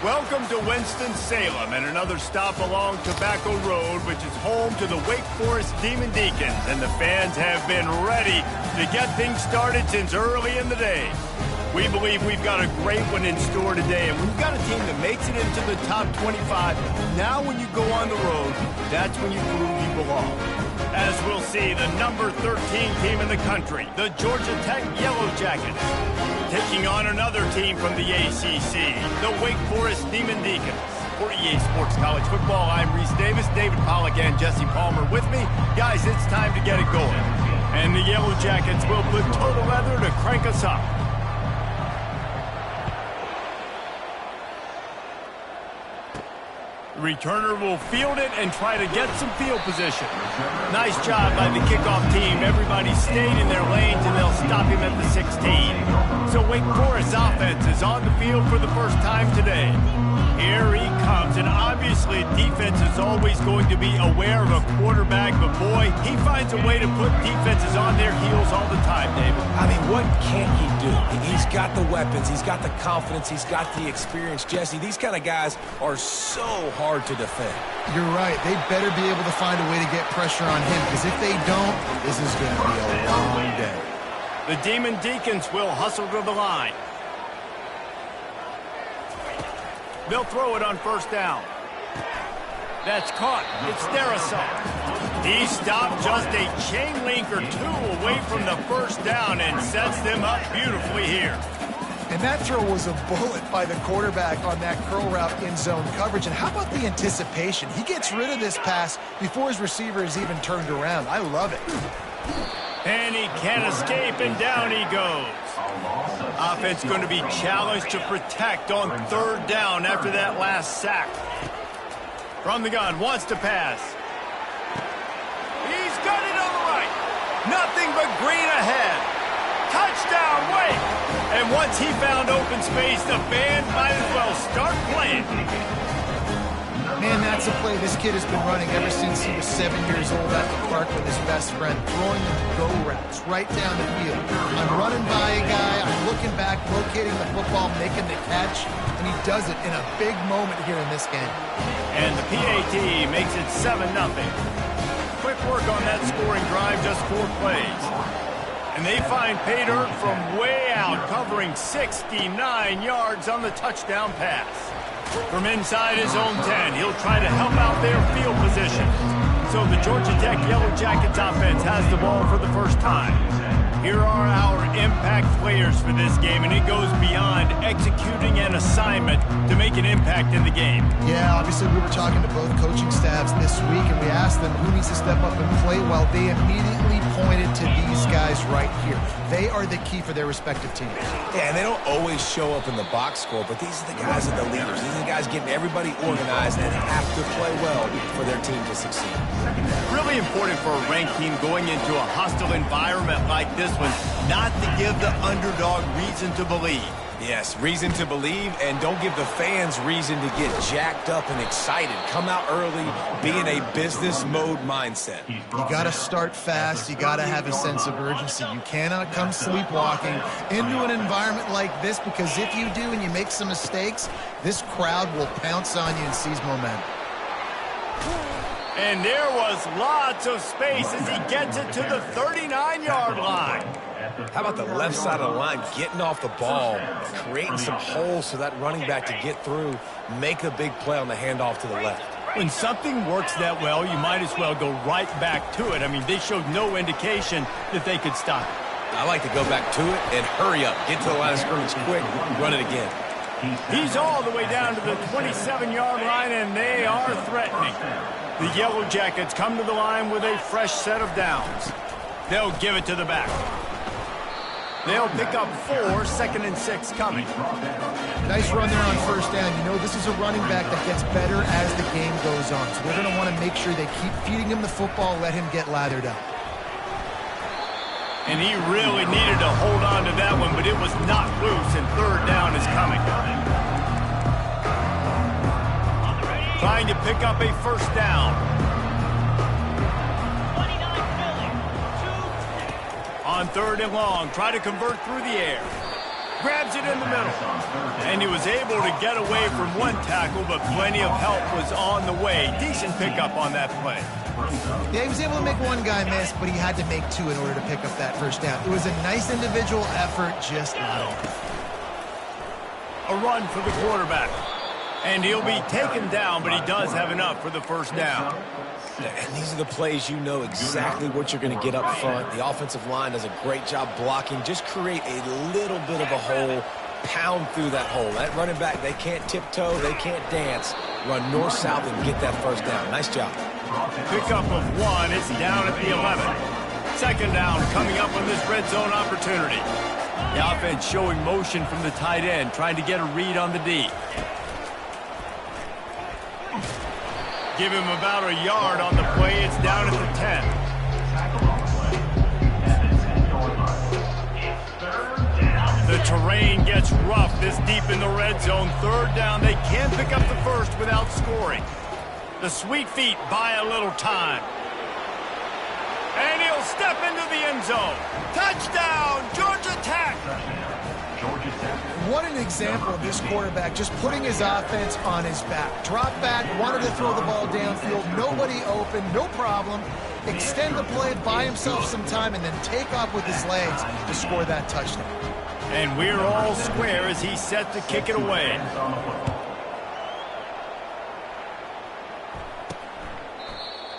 Welcome to Winston-Salem and another stop along Tobacco Road, which is home to the Wake Forest Demon Deacons, and the fans have been ready to get things started since early in the day. We believe we've got a great one in store today, and when you've got a team that makes it into the top 25, now when you go on the road, that's when you prove you belong. As we'll see, the number 13 team in the country, the Georgia Tech Yellow Jackets, taking on another team from the ACC, the Wake Forest Demon Deacons. For EA Sports College Football, I'm Reese Davis, David Pollack, and Jesse Palmer with me. Guys, it's time to get it going. And the Yellow Jackets will put total leather to crank us up. The returner will field it and try to get some field position. Nice job by the kickoff team. Everybody stayed in their lanes, and they'll stop him at the 16. So Wake Forest's offense is on the field for the first time today. Here he comes, and obviously defense is always going to be aware of a quarterback, but boy, he finds a way to put defenses on their heels all the time, David. I mean, what can't he do? He's got the weapons, he's got the confidence, he's got the experience. Jesse, these kind of guys are so hard to defend. You're right. They better be able to find a way to get pressure on him, because if they don't, this is going to be a long day. The Demon Deacons will hustle to the line. They'll throw it on first down. That's caught. It's Darasol. He stopped just a chain link or two away from the first down and sets them up beautifully here. And that throw was a bullet by the quarterback on that curl route in zone coverage. And how about the anticipation? He gets rid of this pass before his receiver is even turned around. I love it. And he can't escape, and down he goes. Offense going to be challenged to protect on third down after that last sack. From the gun, wants to pass. He's got it on the right. Nothing but green ahead. Touchdown, Wake! And once he found open space, the band might as well start playing. Man, that's a play this kid has been running ever since he was 7 years old at the park with his best friend, throwing them go routes right down the field. I'm running by a guy, I'm looking back, locating the football, making the catch, and he does it in a big moment here in this game. And the PAT makes it 7-0. Quick work on that scoring drive, just 4 plays. And they find pay dirt from way out, covering 69 yards on the touchdown pass. From inside his own 10, he'll try to help out their field position. So the Georgia Tech Yellow Jackets offense has the ball for the first time. Here are our impact players for this game, and it goes beyond executing an assignment to make an impact in the game. Yeah, obviously we were talking to both coaching staffs this week, and we asked them who needs to step up and play well. They immediately pointed to these guys right here. They are the key for their respective teams. Yeah, and they don't always show up in the box score, but these are the guys that are the leaders. These are the guys getting everybody organized and have to play well for their team to succeed. Really important for a ranked team going into a hostile environment like this one, not to give the underdog reason to believe. Yes, reason to believe, and don't give the fans reason to get jacked up and excited. Come out early, be in a business mode mindset. You got to start fast. You got to have a sense of urgency. You cannot come sleepwalking into an environment like this, because if you do and you make some mistakes, this crowd will pounce on you and seize momentum. And there was lots of space as he gets it to the 39-yard line. How about the left side of the line getting off the ball, creating some holes for that running back to get through, make a big play on the handoff to the left. When something works that well, you might as well go right back to it. I mean, they showed no indication that they could stop it. I like to go back to it and hurry up, get to the line of scrimmage quick, run it again. He's all the way down to the 27-yard line, and they are threatening. The Yellow Jackets come to the line with a fresh set of downs. They'll give it to the back. They'll pick up 4, 2nd and 6 coming. Nice run there on first down. You know, this is a running back that gets better as the game goes on. So they're going to want to make sure they keep feeding him the football, let him get lathered up. And he really needed to hold on to that one, but it was not loose, and third down is coming. Trying to pick up a first down. On 3rd and long, try to convert through the air. Grabs it in the middle. And he was able to get away from one tackle, but plenty of help was on the way. Decent pickup on that play. Yeah, he was able to make one guy miss, but he had to make two in order to pick up that first down. It was a nice individual effort, just not enough. A run for the quarterback. And he'll be taken down, but he does have enough for the first down. And these are the plays you know exactly what you're going to get up front. The offensive line does a great job blocking. Just create a little bit of a hole, pound through that hole. That running back, they can't tiptoe, they can't dance. Run north-south and get that first down. Nice job. Pickup of one. It's down at the 11. Second down coming up on this red zone opportunity. The offense showing motion from the tight end, trying to get a read on the D. Give him about a yard on the play. It's down at the 10. The terrain gets rough this deep in the red zone. Third down. They can pick up the first without scoring. The sweet feet buy a little time. And he'll step into the end zone. Touchdown, Georgia Tech. What an example of this quarterback just putting his offense on his back. Drop back, wanted to throw the ball downfield, nobody open, no problem. Extend the play, buy himself some time, and then take off with his legs to score that touchdown. And we're all square as he's set to kick it away.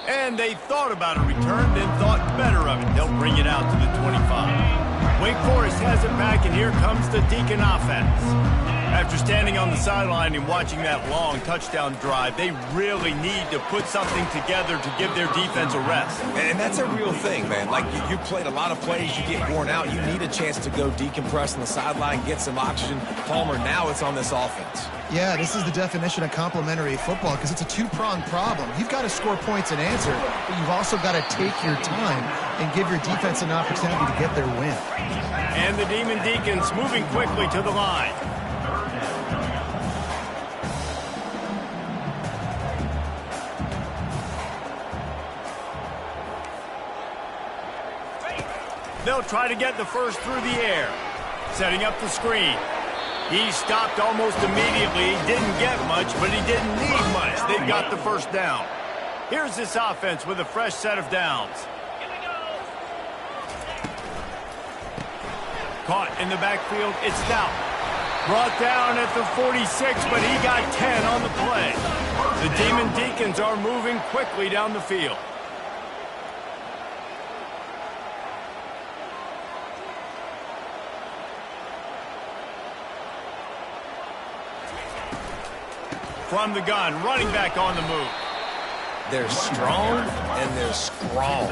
And they thought about a return, then thought better of it. They'll bring it out to the 25. Wake Forest has it back, and here comes the Deacon offense. After standing on the sideline and watching that long touchdown drive, they really need to put something together to give their defense a rest. And that's a real thing, man. Like, you played a lot of plays, you get worn out, you need a chance to go decompress on the sideline, get some oxygen. Palmer, now it's on this offense. Yeah, this is the definition of complementary football because it's a two-pronged problem. You've got to score points and answer, but you've also got to take your time and give your defense an opportunity to get their win. And the Demon Deacons moving quickly to the line. They'll try to get the first through the air. Setting up the screen. He stopped almost immediately. He didn't get much, but he didn't need much. They've got the first down. Here's this offense with a fresh set of downs. Caught in the backfield. It's Stout. Brought down at the 46, but he got 10 on the play. The Demon Deacons are moving quickly down the field. From the gun, running back on the move. They're strong and they're strong.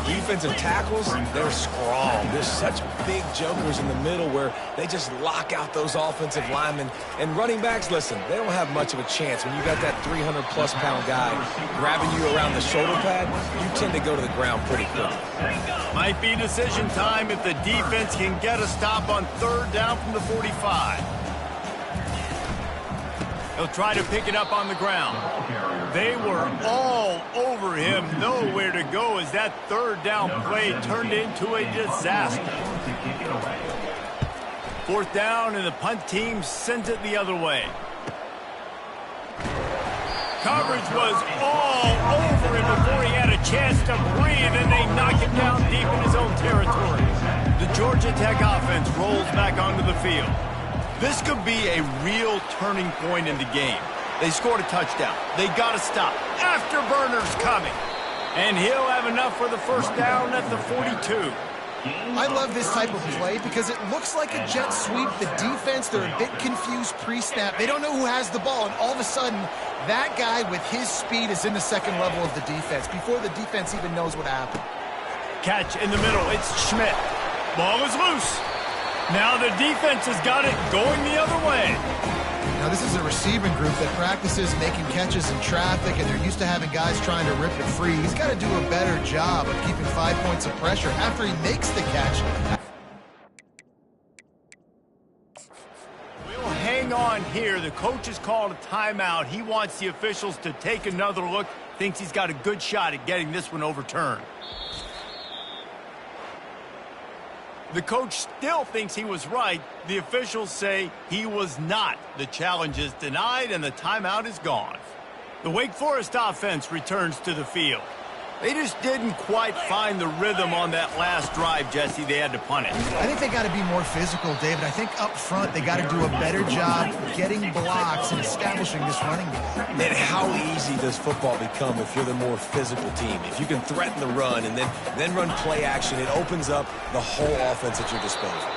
Defensive tackles, they're strong. There's such big jokers in the middle where they just lock out those offensive linemen. And running backs, listen, they don't have much of a chance. When you got that 300-plus pound guy grabbing you around the shoulder pad, you tend to go to the ground pretty quickly. Might be decision time if the defense can get a stop on third down from the 45. He'll try to pick it up on the ground. They were all over him, nowhere to go as that third down play turned into a disaster. Fourth down, and the punt team sends it the other way. Coverage was all over him before he had a chance to breathe, and they knock him down deep in his own territory. The Georgia Tech offense rolls back onto the field. This could be a real turning point in the game. They scored a touchdown. They got to stop. Afterburner's coming. And he'll have enough for the first down at the 42. I love this type of play because it looks like a jet sweep. The defense, they're a bit confused pre-snap. They don't know who has the ball, and all of a sudden, that guy with his speed is in the second level of the defense before the defense even knows what happened. Catch in the middle. It's Schmidt. Ball is loose. Now the defense has got it going the other way. Now this is a receiving group that practices making catches in traffic, and they're used to having guys trying to rip it free. He's got to do a better job of keeping 5 points of pressure after he makes the catch. We'll hang on here. The coach has called a timeout. He wants the officials to take another look. Thinks he's got a good shot at getting this one overturned. The coach still thinks he was right. The officials say he was not. The challenge is denied and the timeout is gone. The Wake Forest offense returns to the field. They just didn't quite find the rhythm on that last drive, Jesse. They had to punt it. I think they got to be more physical, David. I think up front they got to do a better job getting blocks and establishing this running game. And how easy does football become if you're the more physical team? If you can threaten the run and then run play action, it opens up the whole offense at your disposal.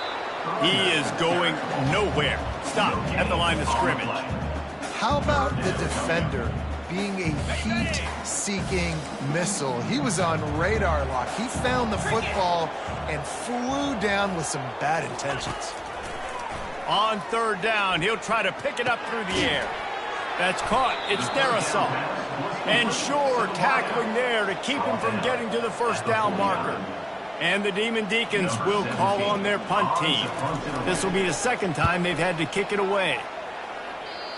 He is going nowhere. Stop at the line of scrimmage. How about the defender being a heat-seeking missile? He was on radar lock. He found the football and flew down with some bad intentions. On third down, he'll try to pick it up through the air. That's caught. It's Darisaw. And Shore tackling there to keep him from getting to the first down marker. And the Demon Deacons will call on their punt team. This will be the second time they've had to kick it away.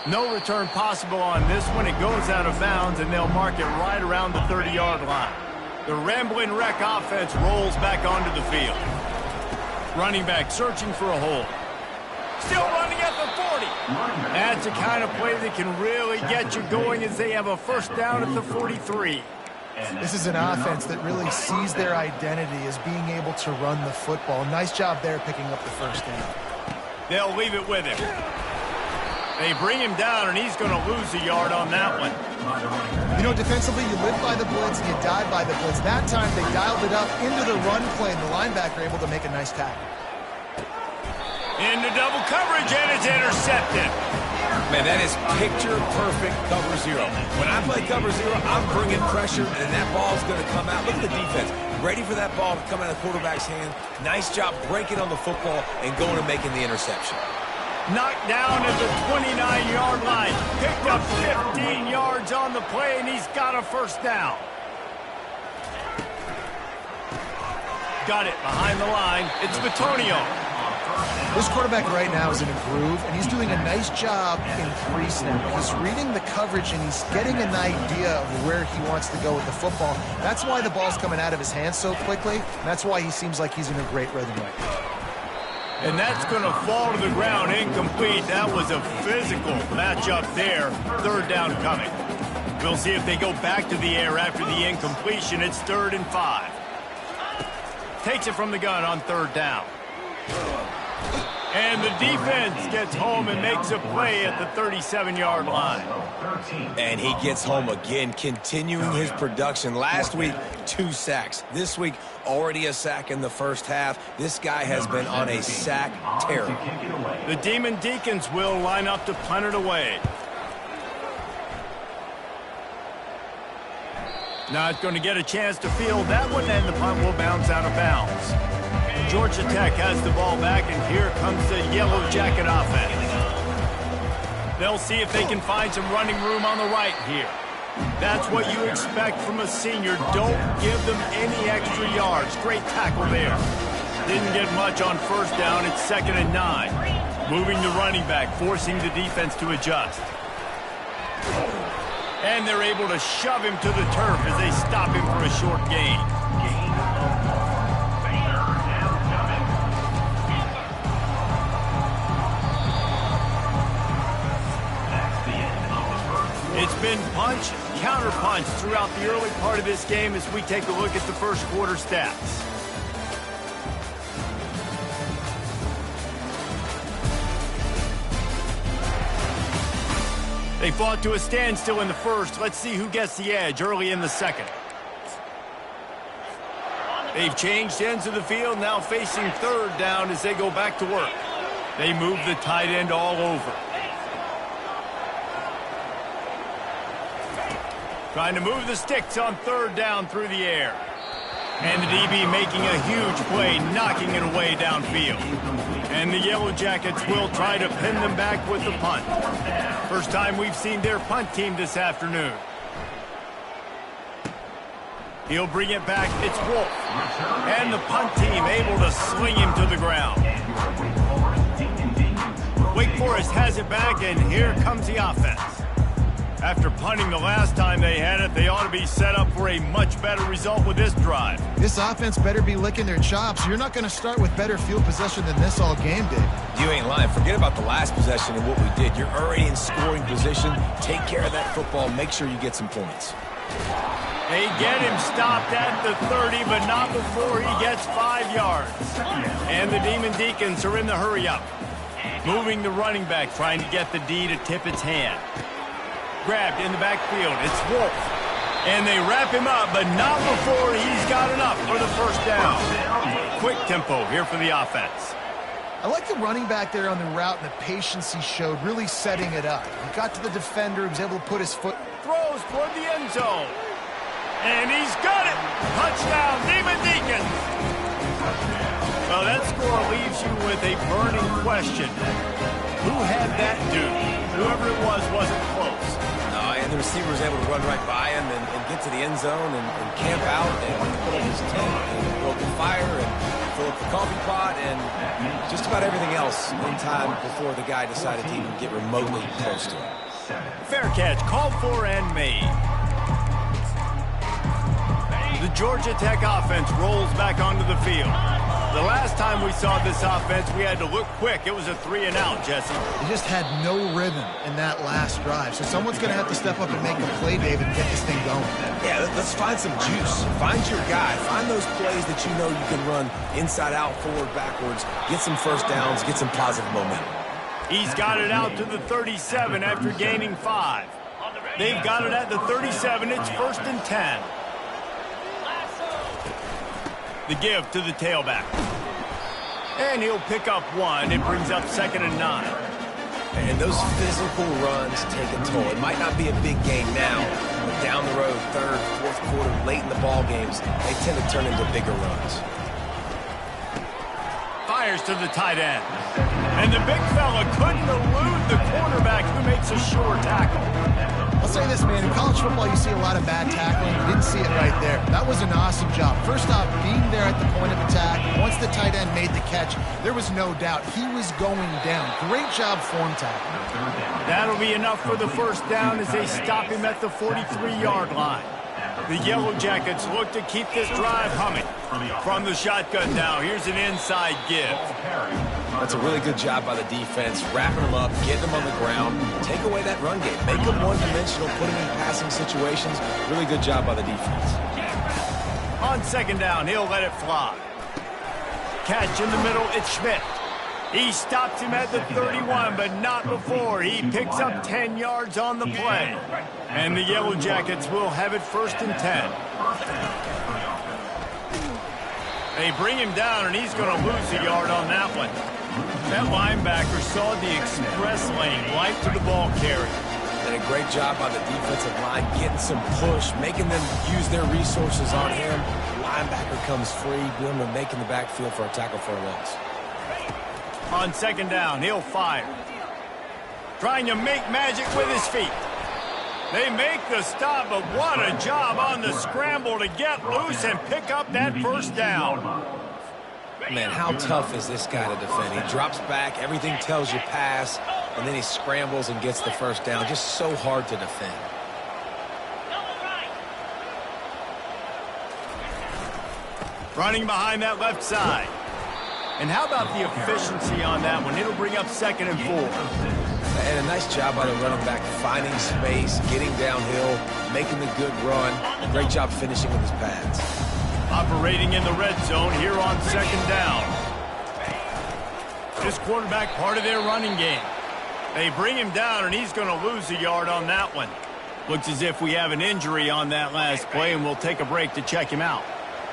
No return possible on this one. It goes out of bounds, and they'll mark it right around the 30-yard line. The Ramblin' Wreck offense rolls back onto the field. Running back searching for a hole. Still running at the 40. That's the kind of play that can really get you going as they have a first down at the 43. This is an offense that really sees their identity as being able to run the football. Nice job there picking up the first down. They'll leave it with him. They bring him down, and he's going to lose a yard on that one. You know, defensively, you live by the blitz and you die by the blitz. That time, they dialed it up into the run play, and the linebacker able to make a nice tackle. Into double coverage, and it's intercepted. Man, that is picture-perfect cover zero. When I play cover zero, I'm bringing pressure, and that ball's going to come out. Look at the defense. Ready for that ball to come out of the quarterback's hand. Nice job breaking on the football and going and making the interception. Knocked down at the 29-yard line. Picked up 15 yards on the play, and he's got a first down. Got it behind the line. It's Bitonio. This quarterback right now is in a groove, and he's doing a nice job in pre-snap. He's reading the coverage, and he's getting an idea of where he wants to go with the football. That's why the ball's coming out of his hands so quickly, and that's why he seems like he's in a great rhythm right now. And that's going to fall to the ground incomplete. That was a physical matchup there. Third down coming. We'll see if they go back to the air after the incompletion. It's 3rd and 5. Takes it from the gun on 3rd down. And the defense gets home and makes a play at the 37-yard line. And he gets home again, continuing his production. Last week, 2 sacks. This week, already a sack in the first half. This guy has been on a sack tear. The Demon Deacons will line up to punt it away. Not going to get a chance to field that one, and the punt will bounce out of bounds. Georgia Tech has the ball back, and here comes the Yellow Jacket offense. They'll see if they can find some running room on the right here. That's what you expect from a senior. Don't give them any extra yards. Great tackle there. Didn't get much on first down. It's 2nd and 9. Moving the running back, forcing the defense to adjust. And they're able to shove him to the turf as they stop him for a short gain. It's been punch, counter-punch throughout the early part of this game as we take a look at the first quarter stats. They fought to a standstill in the first. Let's see who gets the edge early in the second. They've changed ends of the field, now facing 3rd down as they go back to work. They move the tight end all over. Trying to move the sticks on 3rd down through the air. And the DB making a huge play, knocking it away downfield. And the Yellow Jackets will try to pin them back with the punt. First time we've seen their punt team this afternoon. He'll bring it back. It's Wolf. And the punt team able to sling him to the ground. Wake Forest has it back, and here comes the offense. After punting the last time they had it, they ought to be set up for a much better result with this drive. This offense better be licking their chops. You're not going to start with better field possession than this all game, Dave. You ain't lying. Forget about the last possession and what we did. You're already in scoring position. Take care of that football. Make sure you get some points. They get him stopped at the 30, but not before he gets 5 yards. And the Demon Deacons are in the hurry-up. Moving the running back, trying to get the D to tip its hand. Grabbed in the backfield. It's Wolf. And they wrap him up, but not before he's got enough for the first down. Quick tempo here for the offense. I like the running back there on the route and the patience he showed, really setting it up. He got to the defender, he was able to put his foot. Throws toward the end zone. And he's got it. Touchdown, Demon Deacons. Well, that score leaves you with a burning question. Who had that dude? Whoever it was wasn't close. And the receiver was able to run right by him and get to the end zone and camp out and put up his tent and build the fire and fill up the coffee pot and just about everything else in time before the guy decided to even get remotely close to him. Fair catch, called for and made. The Georgia Tech offense rolls back onto the field. The last time we saw this offense, we had to look quick. It was a 3-and-out, Jesse. They just had no rhythm in that last drive. So someone's going to have to step up and make a play, David, and get this thing going. Yeah, let's find some juice. Find your guy. Find those plays that you know you can run inside out, forward, backwards. Get some first downs. Get some positive momentum. He's got it out to the 37 after gaining 5. They've got it at the 37. It's 1st and 10. The give to the tailback. And he'll pick up 1. It brings up 2nd and 9. And those physical runs take a toll. It might not be a big game now, but down the road, 3rd, 4th quarter, late in the ball games, they tend to turn into bigger runs. Fires to the tight end. And the big fella couldn't elude the quarterback who makes a sure tackle. I'll say this, man. In college football, you see a lot of bad tackling. You didn't see it right there. That was an awesome job. First off, being there at the point of attack. Once the tight end made the catch, there was no doubt he was going down. Great job form tackling. That'll be enough for the first down as they stop him at the 43-yard line. The Yellow Jackets look to keep this drive humming. From the shotgun now, here's an inside give. That's a really good job by the defense, wrapping them up, getting them on the ground, take away that run game, make them one-dimensional, put them in passing situations. Really good job by the defense. On 2nd down, he'll let it fly. Catch in the middle, it's Schmidt. He stops him at the 31, but not before. He picks up 10 yards on the play. And the Yellow Jackets will have it 1st and 10. They bring him down, and he's going to lose a yard on that one. That linebacker saw the express lane right to the ball carrier. Did a great job by the defensive line, getting some push, making them use their resources on him. Linebacker comes free, boom, and making the backfield for a tackle for a loss. On 2nd down, he'll fire. Trying to make magic with his feet. They make the stop, but what a job on the scramble to get loose and pick up that first down. Man, how tough is this guy to defend? He drops back, everything tells you pass, and then he scrambles and gets the first down. Just so hard to defend. Running behind that left side. And how about the efficiency on that one? It'll bring up 2nd and 4. And a nice job by the running back, finding space, getting downhill, making the good run. Great job finishing with his pads. Operating in the red zone here on 2nd down. This quarterback part of their running game. They bring him down, and he's going to lose a yard on that one. Looks as if we have an injury on that last play, and we'll take a break to check him out.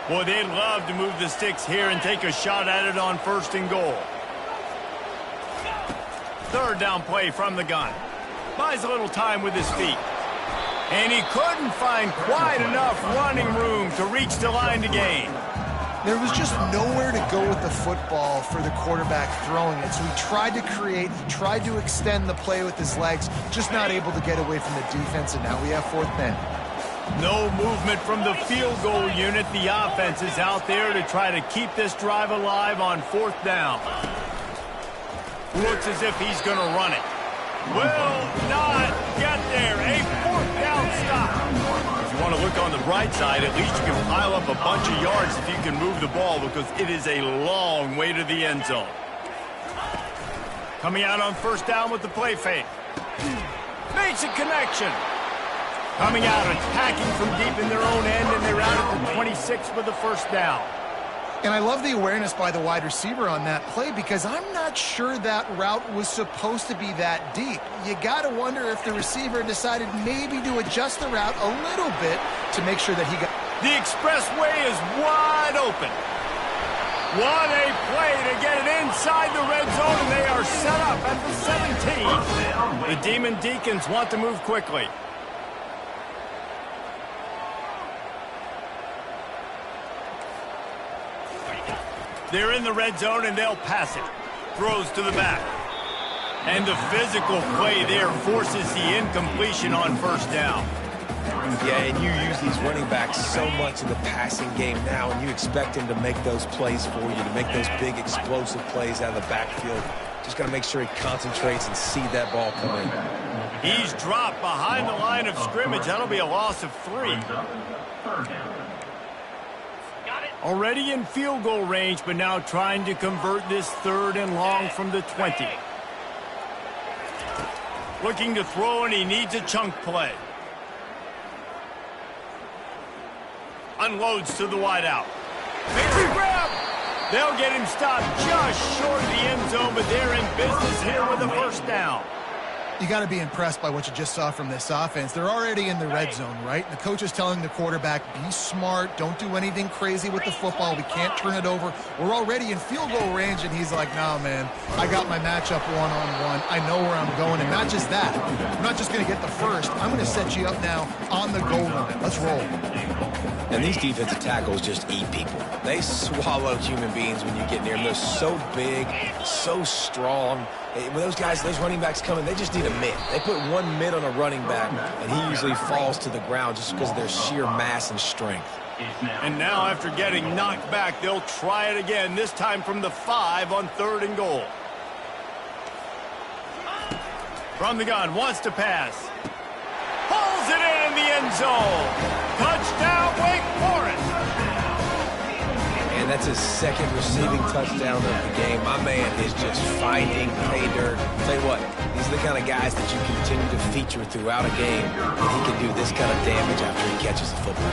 Boy, they'd love to move the sticks here and take a shot at it on 1st and goal. 3rd down play from the gun. Buys a little time with his feet. And he couldn't find quite enough running room to reach the line to gain. There was just nowhere to go with the football for the quarterback throwing it. So he tried to create, he tried to extend the play with his legs, just not able to get away from the defense, and now we have 4th down. No movement from the field goal unit. The offense is out there to try to keep this drive alive on 4th down. Looks as if he's going to run it. Will not get there. A to look on the bright side. At least you can pile up a bunch of yards if you can move the ball, because it is a long way to the end zone. Coming out on first down with the play fake. Makes a connection. Coming out, attacking from deep in their own end, and they're out at the 26 with the first down. And I love the awareness by the wide receiver on that play, because I'm not sure that route was supposed to be that deep. You got to wonder if the receiver decided maybe to adjust the route a little bit to make sure that he got... The expressway is wide open. What a play to get it inside the red zone, and they are set up at the 17. The Demon Deacons want to move quickly. They're in the red zone, and they'll pass it. Throws to the back. And the physical play there forces the incompletion on first down. Yeah, and you use these running backs so much in the passing game now, and you expect them to make those plays for you, to make those big explosive plays out of the backfield. Just got to make sure he concentrates and see that ball come in. He's dropped behind the line of scrimmage. That'll be a loss of 3. Already in field goal range, but now trying to convert this 3rd and long from the 20. Looking to throw, and he needs a chunk play. Unloads to the wideout. Makes a grab. They'll get him stopped just short of the end zone, but they're in business here with a first down. You got to be impressed by what you just saw from this offense. They're already in the red zone, right? The coach is telling the quarterback, be smart, don't do anything crazy with the football. We can't turn it over. We're already in field goal range, and he's like, nah, man, I got my matchup one-on-one. I know where I'm going, and not just that. I'm not just going to get the first. I'm going to set you up now on the goal line. Let's roll. And these defensive tackles just eat people. They swallow human beings when you get near them. They're so big, so strong. When those guys, those running backs come in, they just need a mid. They put one mid on a running back, and he usually falls to the ground just because of their sheer mass and strength. And now, after getting knocked back, they'll try it again, this time from the 5 on 3rd and goal. From the gun, wants to pass. Pulls it in the end zone. Touchdown, Wake Forest. And that's his 2nd receiving touchdown of the game. My man is just finding pay dirt. Tell you what, these are the kind of guys that you continue to feature throughout a game, and he can do this kind of damage after he catches the football.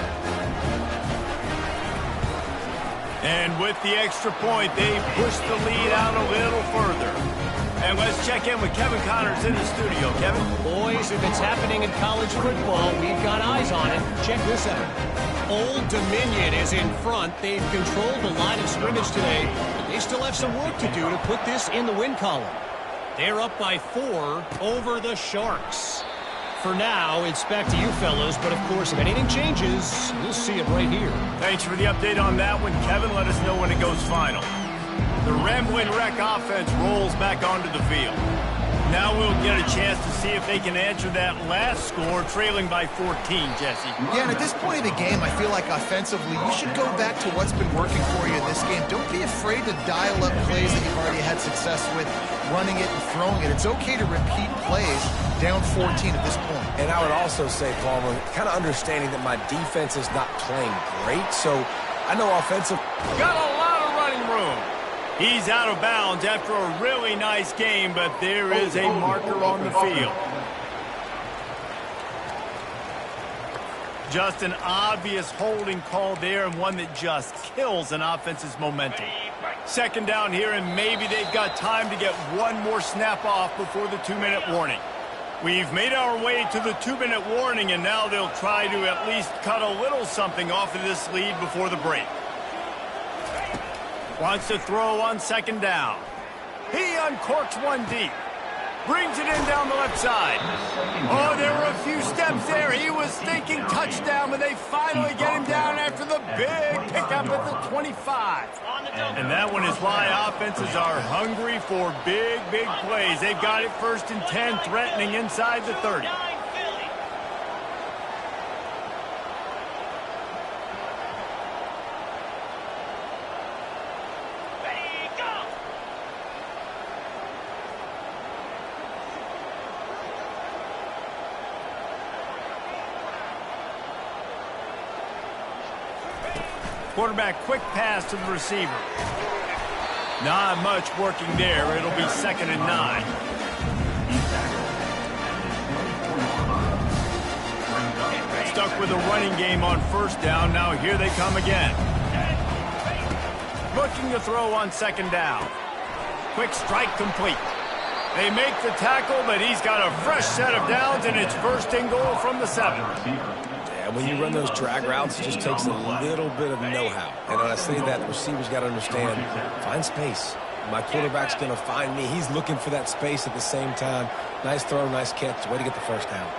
And with the extra point, they push the lead out a little further. And let's check in with Kevin Connors in the studio. Kevin? Boys, if it's happening in college football, we've got eyes on it. Check this out. Old Dominion is in front. They've controlled the line of scrimmage today, but they still have some work to do to put this in the win column. They're up by 4 over the Sharks. For now, it's back to you fellas, but of course, if anything changes, you'll see it right here. Thanks for the update on that one, Kevin. Let us know when it goes final. The Rambling Wreck offense rolls back onto the field. Now we'll get a chance to see if they can answer that last score, trailing by 14, Jesse. Yeah, and at this point of the game, I feel like offensively, you should go back to what's been working for you in this game. Don't be afraid to dial up plays that you've already had success with, running it and throwing it. It's okay to repeat plays down 14 at this point. And I would also say, Palmer, kind of understanding that my defense is not playing great, so I know offensive... Got a lot of running room. He's out of bounds after a really nice game, but there is a marker on the field. Just an obvious holding call there, and one that just kills an offense's momentum. 2nd down here, and maybe they've got time to get one more snap off before the 2-minute warning. We've made our way to the 2-minute warning, and now they'll try to at least cut a little something off of this lead before the break. Wants to throw on 2nd down. He uncorks one deep. Brings it in down the left side. Oh, there were a few steps there. He was thinking touchdown, but they finally get him down after the big pickup at the 25. And that one is why offenses are hungry for big, big plays. They've got it 1st and 10, threatening inside the 30. Quarterback quick pass to the receiver. Not much working there. It'll be 2nd and 9. Stuck with a running game on 1st down. Now here they come again. Looking to throw on 2nd down. Quick strike complete. They make the tackle, but he's got a fresh set of downs, and it's 1st and goal from the 7. Yeah, when you run those drag routes, it just takes a little bit of know-how. And when I say that, the receiver's got to understand, find space. My quarterback's going to find me. He's looking for that space at the same time. Nice throw, nice catch. Way to get the 1st down.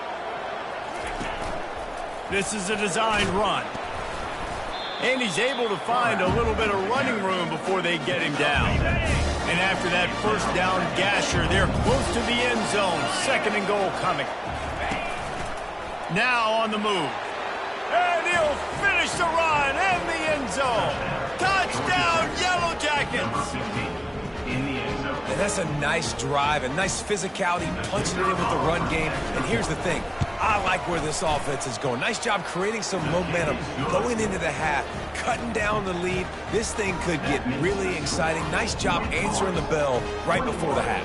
This is a designed run. And he's able to find a little bit of running room before they get him down. And after that 1st down gasher, they're close to the end zone. 2nd and goal coming. Now on the move. And he'll finish the run in the end zone. Touchdown, Yellow Jackets! And that's a nice drive, a nice physicality, punching it in with the run game. And here's the thing. I like where this offense is going. Nice job creating some momentum, going into the half, cutting down the lead. This thing could get really exciting. Nice job answering the bell right before the half.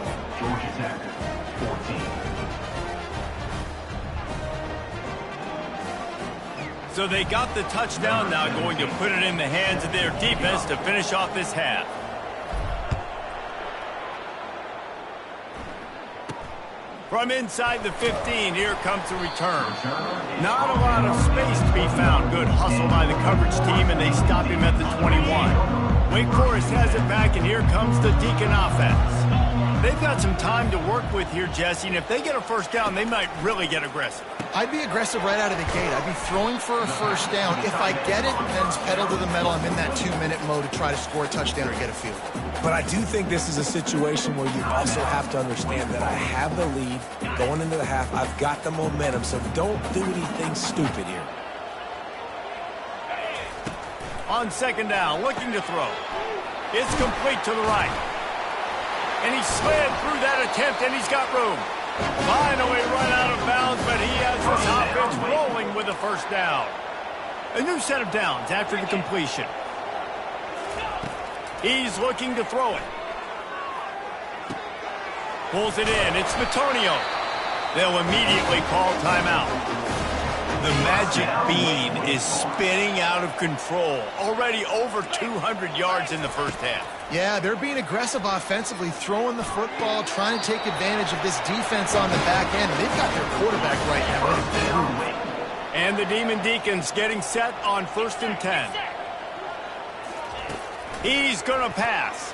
So they got the touchdown, now going to put it in the hands of their defense to finish off this half. From inside the 15, here comes the return. Not a lot of space to be found. Good hustle by the coverage team, and they stop him at the 21. Wake Forest has it back, and here comes the Deacon offense. They've got some time to work with here, Jesse, and if they get a 1st down, they might really get aggressive. I'd be aggressive right out of the gate. I'd be throwing for a 1st down. If I get it, then it's pedal to the metal. I'm in that 2-minute mode to try to score a touchdown or get a field goal. But I do think this is a situation where you also have to understand that I have the lead going into the half. I've got the momentum, so don't do anything stupid here. On 2nd down, looking to throw. It's complete to the right. And he slid through that attempt, and he's got room. Finally run out of bounds, but he has his offense rolling with a 1st down. A new set of downs after the completion. He's looking to throw it. Pulls it in. It's Matonio. They'll immediately call timeout. The magic bean is spinning out of control. Already over 200 yards in the 1st half. Yeah, they're being aggressive offensively, throwing the football, trying to take advantage of this defense on the back end. They've got their quarterback right now in a good. And the Demon Deacons getting set on 1st and 10. He's going to pass.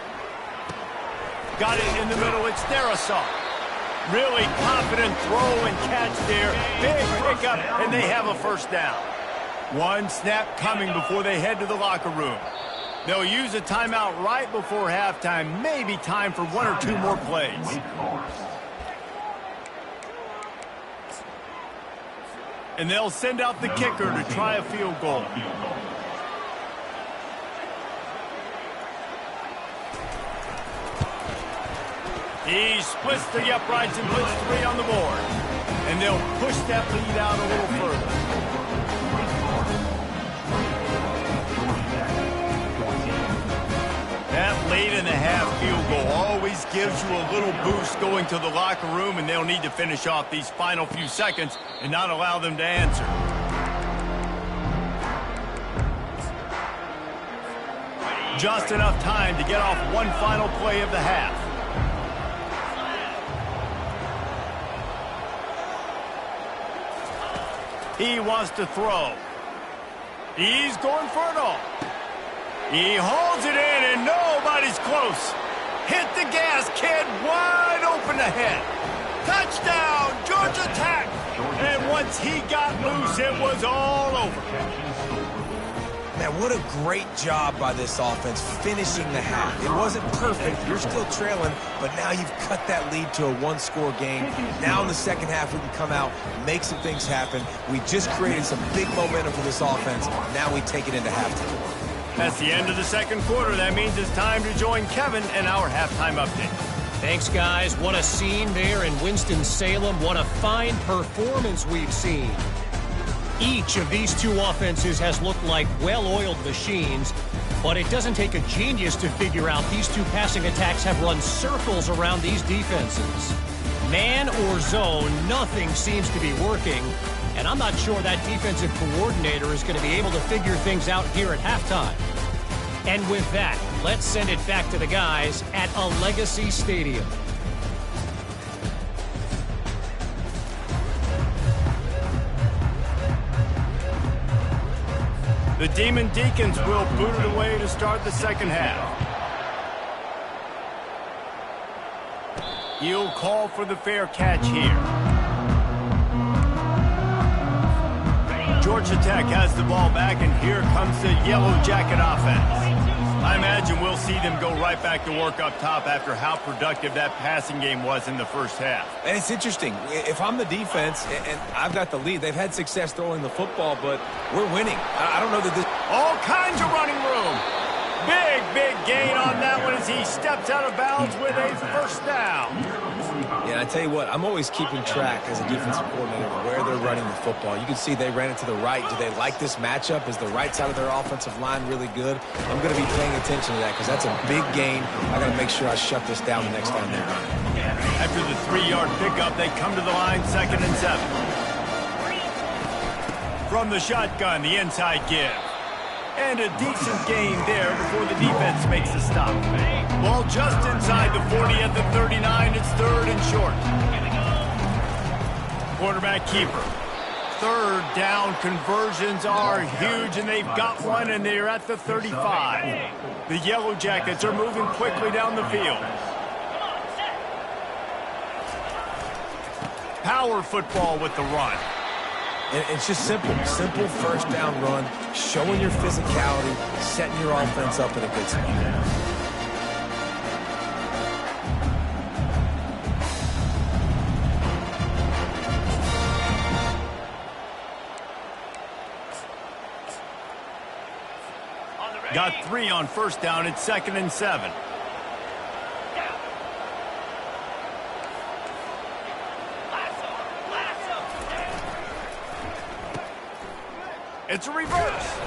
Got it in the middle. It's Darasaw. Really confident throw and catch there. Big pickup, and they have a 1st down. One snap coming before they head to the locker room. They'll use a timeout right before halftime. Maybe time for 1 or 2 more plays. And they'll send out the kicker to try a field goal. He splits the uprights and puts 3 on the board. And they'll push that lead out a little further. That late-in-the-half field goal always gives you a little boost going to the locker room, and they'll need to finish off these final few seconds and not allow them to answer. Just enough time to get off one final play of the half. He wants to throw. He's going for it all. He holds it in, and nobody's close. Hit the gas, kid. Wide open ahead. Touchdown, Georgia Tech. And once he got loose, it was all over. Man, what a great job by this offense finishing the half. It wasn't perfect. You're still trailing, but now you've cut that lead to a 1-score game. Now in the 2nd half, we can come out, make some things happen. We just created some big momentum for this offense. Now we take it into halftime. That's the end of the 2nd quarter. That means it's time to join Kevin in our halftime update. Thanks, guys. What a scene there in Winston-Salem. What a fine performance we've seen. Each of these two offenses has looked like well-oiled machines, but it doesn't take a genius to figure out these two passing attacks have run circles around these defenses. Man or zone, nothing seems to be working, and I'm not sure that defensive coordinator is going to be able to figure things out here at halftime. And with that, let's send it back to the guys at a Legacy Stadium. The Demon Deacons will boot it away to start the second half. He'll call for the fair catch here. Georgia Tech has the ball back, and here comes the Yellow Jacket offense. I imagine we'll see them go right back to work up top after how productive that passing game was in the first half. And it's interesting. If I'm the defense and I've got the lead, they've had success throwing the football, but we're winning. I don't know that this... All kinds of running room. Big gain on that one as he steps out of bounds with a first down. Yeah, I tell you what, I'm always keeping track as a defensive coordinator of where they're running the football. You can see they ran it to the right. Do they like this matchup? Is the right side of their offensive line really good? I'm going to be paying attention to that because that's a big gain. I got to make sure I shut this down the next time they run it. After the 3-yard pickup, they come to the line, 2nd and 7. From the shotgun, the inside give. And a decent gain there before the defense makes the stop. Ball just inside the 40 at the 39. It's 3rd and short. Quarterback keeper. 3rd down conversions are huge, and they've got one, and they're at the 35. The Yellow Jackets are moving quickly down the field. Power football with the run. It's just simple first down run, showing your physicality, setting your offense up in a good spot. Got 3 on first down. It's 2nd and 7. It's a reverse.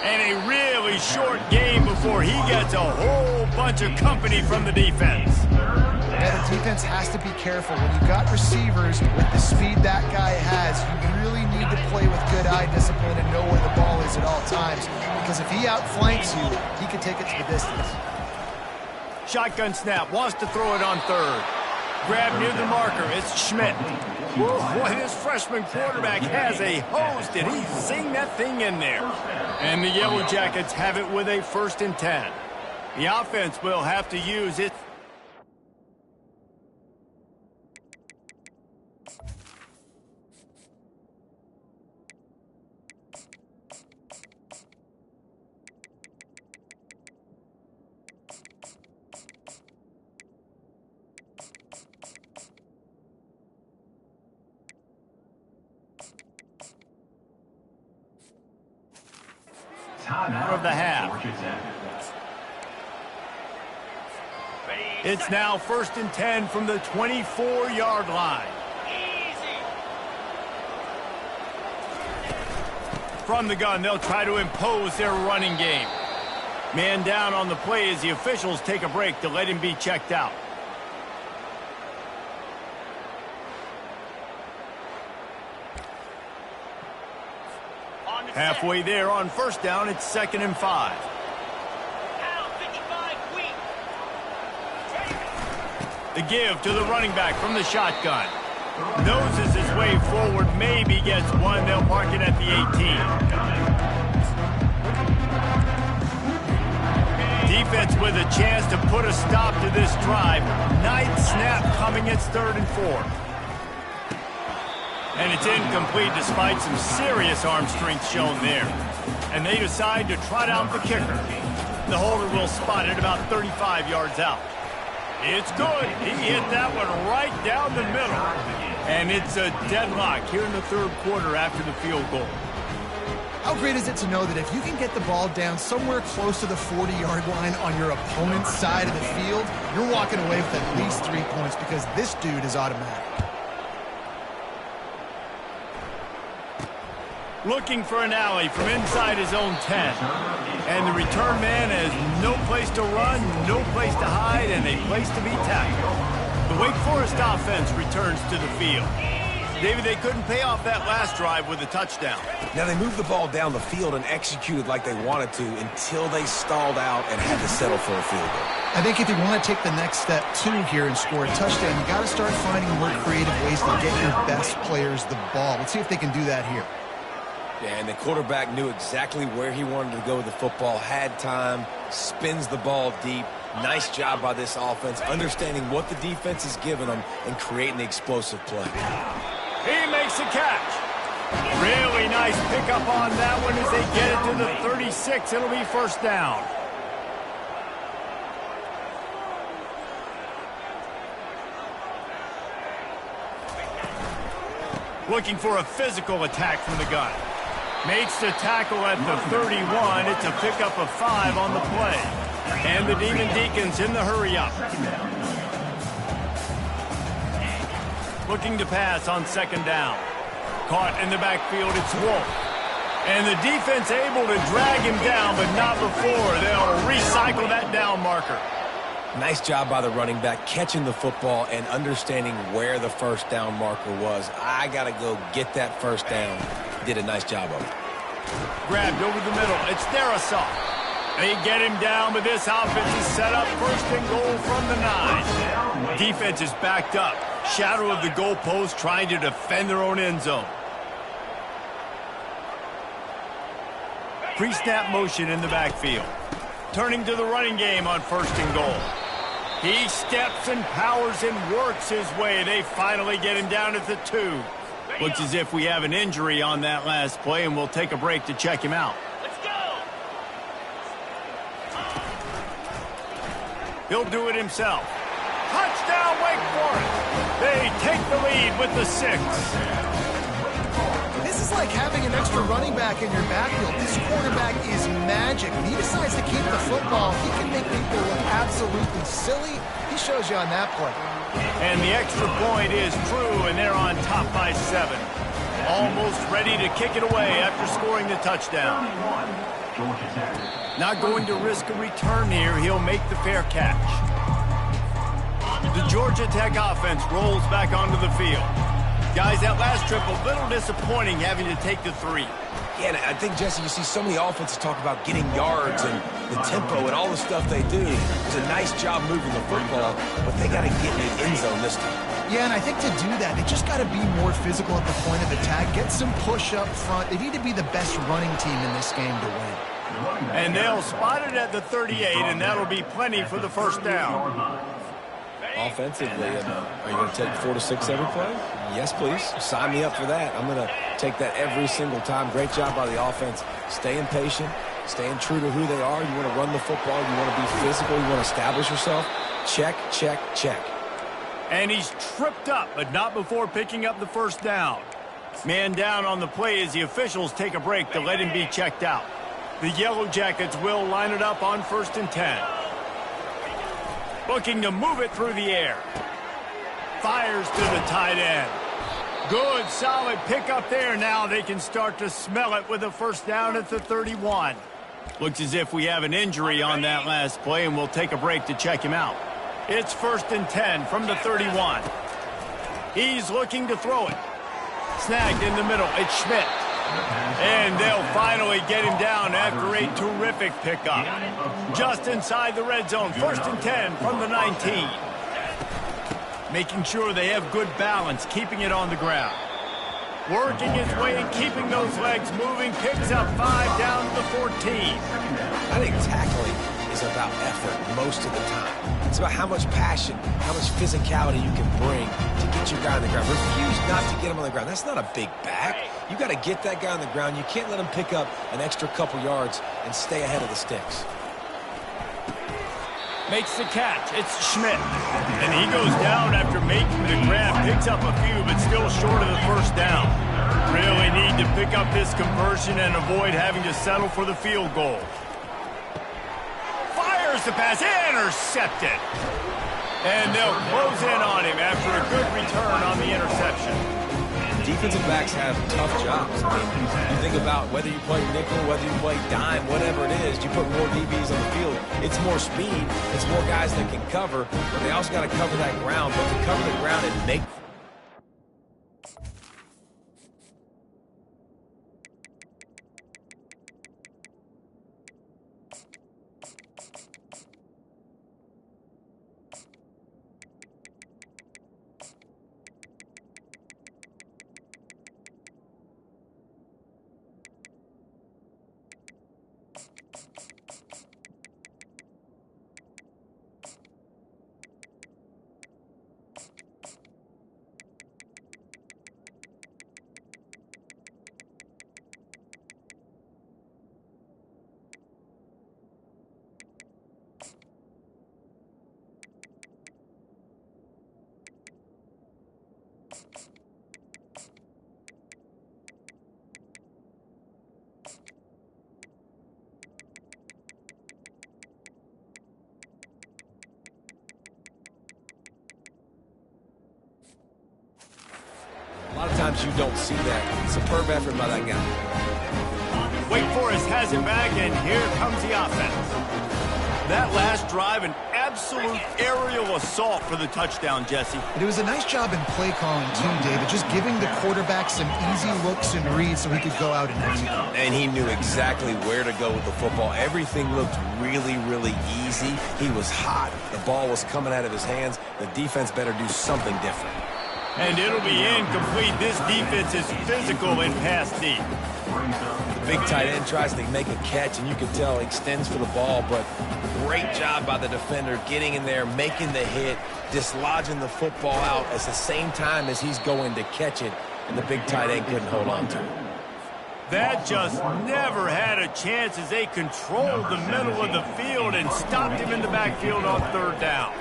And a really short game before he gets a whole bunch of company from the defense. Yeah, the defense has to be careful. When you've got receivers with the speed that guy has, you really need to play with good eye discipline and know where the ball is at all times. Because if he outflanks you, he can take it to the distance. Shotgun snap, wants to throw it on 3rd. Grab near the marker, it's Schmidt. Woo, boy, this freshman quarterback has a hose. Did he sing that thing in there? And the Yellow Jackets have it with a 1st and 10. The offense will have to use it. Of the half. It's now 1st and 10 from the 24-yard line. From the gun, they'll try to impose their running game. Man down on the play as the officials take a break to let him be checked out. Halfway there on first down, it's 2nd and 5. The give to the running back from the shotgun. Noses his way forward, maybe gets one. They'll park it at the 18. Defense with a chance to put a stop to this drive. Ninth snap coming, it's 3rd and 4. And it's incomplete despite some serious arm strength shown there. And they decide to trot out the kicker. The holder will spot it about 35 yards out. It's good. He hit that one right down the middle. And it's a deadlock here in the 3rd quarter after the field goal. How great is it to know that if you can get the ball down somewhere close to the 40-yard line on your opponent's side of the field, you're walking away with at least 3 points because this dude is automatic. Looking for an alley from inside his own 10. And the return man has no place to run, no place to hide, and a place to be tackled. The Wake Forest offense returns to the field. David, they couldn't pay off that last drive with a touchdown. Now, they moved the ball down the field and executed like they wanted to until they stalled out and had to settle for a field goal. I think if you want to take the next step, too, here and score a touchdown, you got to start finding more creative ways to get your best players the ball. Let's see if they can do that here. Yeah, and the quarterback knew exactly where he wanted to go with the football, had time, spins the ball deep. Nice job by this offense, understanding what the defense is giving them and creating the explosive play. He makes a catch. Really nice pickup on that one as they get it to the 36. It'll be first down. Looking for a physical attack from the gun. Makes the tackle at the 31. It's a pickup of 5 on the play. And the Demon Deacons in the hurry-up. Looking to pass on second down. Caught in the backfield, it's Wolf. And the defense able to drag him down, but not before. They'll recycle that down marker. Nice job by the running back, catching the football and understanding where the first down marker was. I got to go get that first down. Did a nice job of it. Grabbed over the middle. It's Darasaw. They get him down, but this offense is set up first and goal from the 9. Defense is backed up. Shadow of the goalpost trying to defend their own end zone. Pre-snap motion in the backfield. Turning to the running game on first and goal. He steps and powers and works his way. They finally get him down at the 2. Looks as if we have an injury on that last play, and we'll take a break to check him out. Let's go! He'll do it himself. Touchdown, Wake Forest! They take the lead with the 6. This is like having an extra running back in your backfield. This quarterback is magic. When he decides to keep the football, he can make people look absolutely silly. He shows you on that play. And the extra point is true, and they're on top by 7. Almost ready to kick it away after scoring the touchdown. Not going to risk a return here. He'll make the fair catch. The Georgia Tech offense rolls back onto the field. Guys, that last trip, a little disappointing having to take the 3. Yeah, and I think, Jesse, you see so many offenses talk about getting yards and the tempo and all the stuff they do. It's a nice job moving the football, but they got to get in the end zone this time. Yeah, and I think to do that, they just got to be more physical at the point of attack, get some push up front. They need to be the best running team in this game to win. And they'll spot it at the 38, and that'll be plenty for the first down. Offensively, are you going to take 4 to 6 every play? Yes, please. Sign me up for that. I'm going to take that every single time. Great job by the offense. Staying patient, staying true to who they are. You want to run the football. You want to be physical. You want to establish yourself. Check, check, check. And he's tripped up, but not before picking up the first down. Man down on the play as the officials take a break to let him be checked out. The Yellow Jackets will line it up on first and 10. Looking to move it through the air. Fires to the tight end. Good, solid pickup there. Now they can start to smell it with a first down at the 31. Looks as if we have an injury on that last play, and we'll take a break to check him out. It's first and 10 from the 31. He's looking to throw it. Snagged in the middle. It's Schmidt. And they'll finally get him down after a terrific pickup. Just inside the red zone. First and 10 from the 19. Making sure they have good balance, keeping it on the ground. Working his way and keeping those legs moving. Picks up 5 down to the 14. I think tackling is about effort most of the time. It's about how much passion, how much physicality you can bring to get your guy on the ground. Refuse not to get him on the ground. That's not a big back. You got to get that guy on the ground. You can't let him pick up an extra couple yards and stay ahead of the sticks. Makes the catch. It's Schmidt. And he goes down after making the grab. Picks up a few, but still short of the first down. Really need to pick up this conversion and avoid having to settle for the field goal. Fires the pass. Intercepted. And they'll close in on him after a good return on the interception. defensive backs have tough jobs. I mean, you think about whether you play nickel, whether you play dime, whatever it is, you put more DBs on the field. It's more speed. It's more guys that can cover, but they also got to cover that ground. But to cover the ground and make a lot of times you don't see that. Superb effort by that guy. Wake Forest has it back, and here comes the offense. That last drive, an absolute aerial assault for the touchdown, Jesse. It was a nice job in play calling, too, David. Just giving the quarterback some easy looks and reads so he could go out and execute. And he knew exactly where to go with the football. Everything looked really, really easy. He was hot. The ball was coming out of his hands. The defense better do something different. And it'll be incomplete. This defense is physical in pass deep. The big tight end tries to make a catch, and you can tell he extends for the ball, but great job by the defender getting in there, making the hit, dislodging the football out at the same time as he's going to catch it, and the big tight end couldn't hold on to it. That just never had a chance as they controlled the middle of the field and stopped him in the backfield on third down.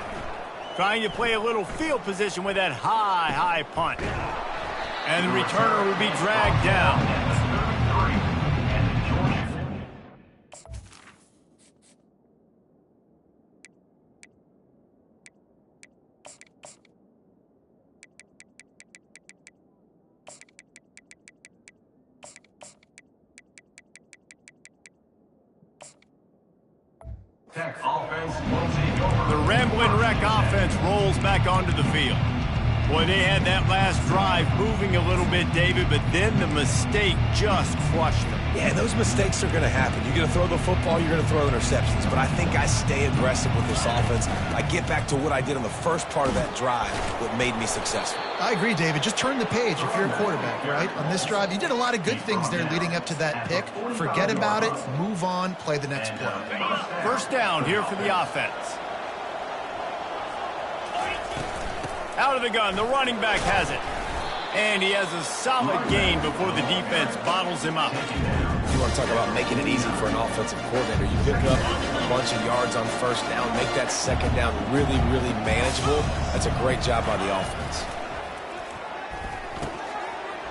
Trying to play a little field position with that high punt. And the returner will be dragged down. The Ramblin' Wreck offense rolls back onto the field. Boy, they had that last drive moving a little bit, David, but then the mistake just crushed them. Yeah, those mistakes are going to happen. You're going to throw the football, you're going to throw interceptions. But I think I stay aggressive with this offense. I get back to what I did on the first part of that drive, what made me successful. I agree, David. Just turn the page if you're a quarterback, right? On this drive, you did a lot of good things there leading up to that pick. Forget about it, move on, play the next play. First down here for the offense. Out of the gun, the running back has it. And he has a solid gain before the defense bottles him up. You want to talk about making it easy for an offensive coordinator. You pick up a bunch of yards on first down, make that second down really, really manageable. That's a great job by the offense.